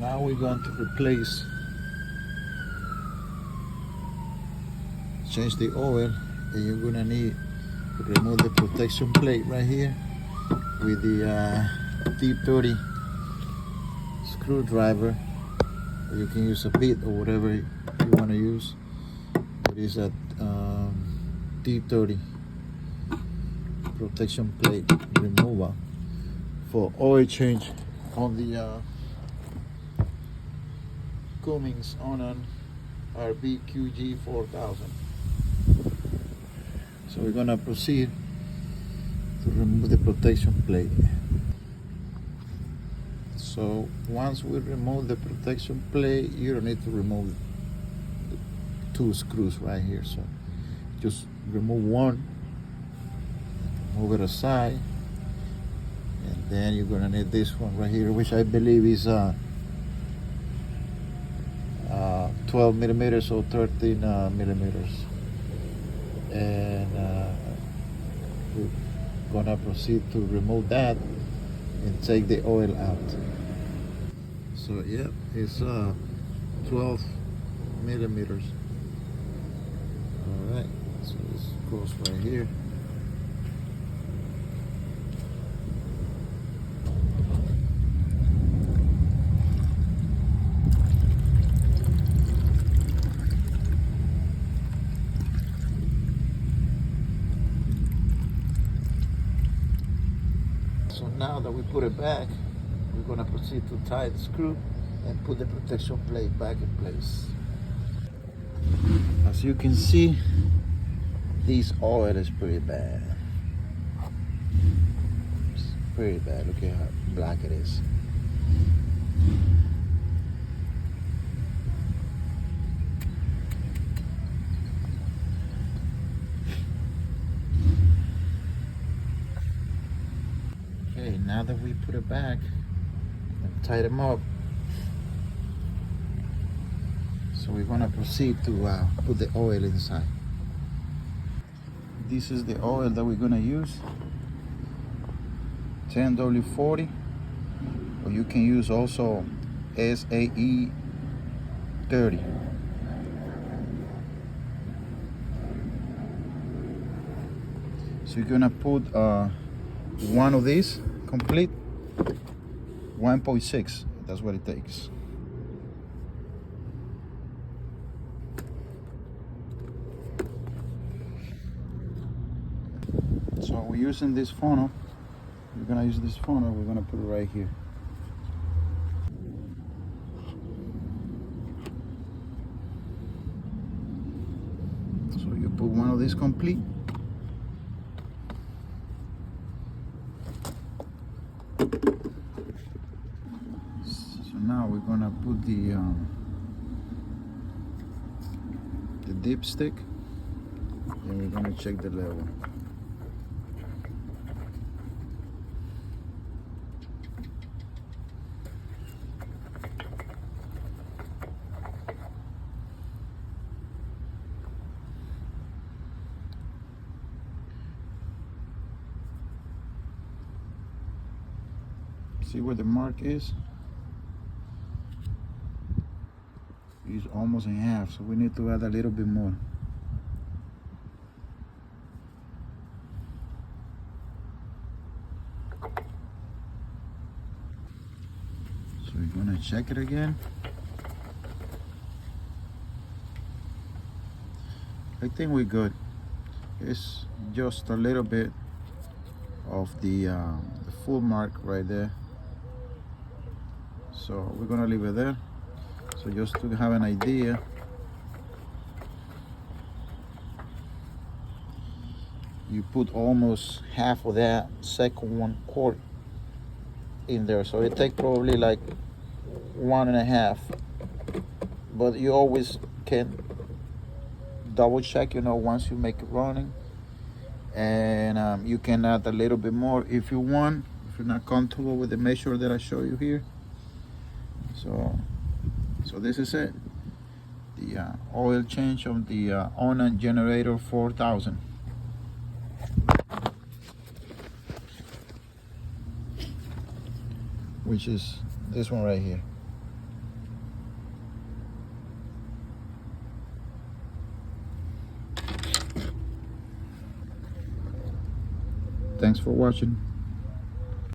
now we're going to change the oil, and you're gonna need to remove the protection plate right here with the deep 30 screwdriver. You can use a bit or whatever you want to use. It is a deep 30 protection plate remover for oil change on the Cummins Onan RBQG 4000. So we're gonna proceed to remove the protection plate. So once we remove the protection plate, you don't need to remove the 2 screws right here. So just remove one, move it aside, and then you're gonna need this one right here, which I believe is 12 millimeters or 13 millimeters. And we're gonna proceed to remove that and take the oil out. So yeah, it's 12 millimeters. All right, so this goes right here. So now that we put it back, we're gonna proceed to tie the screw and put the protection plate back in place. As you can see, this oil is pretty bad. It's pretty bad. Look at how black it is. Okay, now that we put it back and tie them up, so we're gonna proceed to put the oil inside. This is the oil that we're gonna use, 10W40, or you can use also SAE 30. So you're gonna put one of these complete, 1.6, that's what it takes. So we're using this funnel. We're gonna use this funnel. We're gonna put it right here. So you put one of these complete. So now we're gonna put the dipstick, and we're gonna check the level. See where the mark is? It's almost in half, so we need to add a little bit more. So we're gonna check it again. I think we're good. It's just a little bit of the full mark right there. So we're gonna leave it there. So just to have an idea, you put almost half of that second 1/4 in there. So it takes probably like 1.5. But you always can double check, you know, once you make it running. And you can add a little bit more if you want, if you're not comfortable with the measure that I show you here. So this is it, the oil change of the Onan generator 4000. Which is this one right here. Thanks for watching.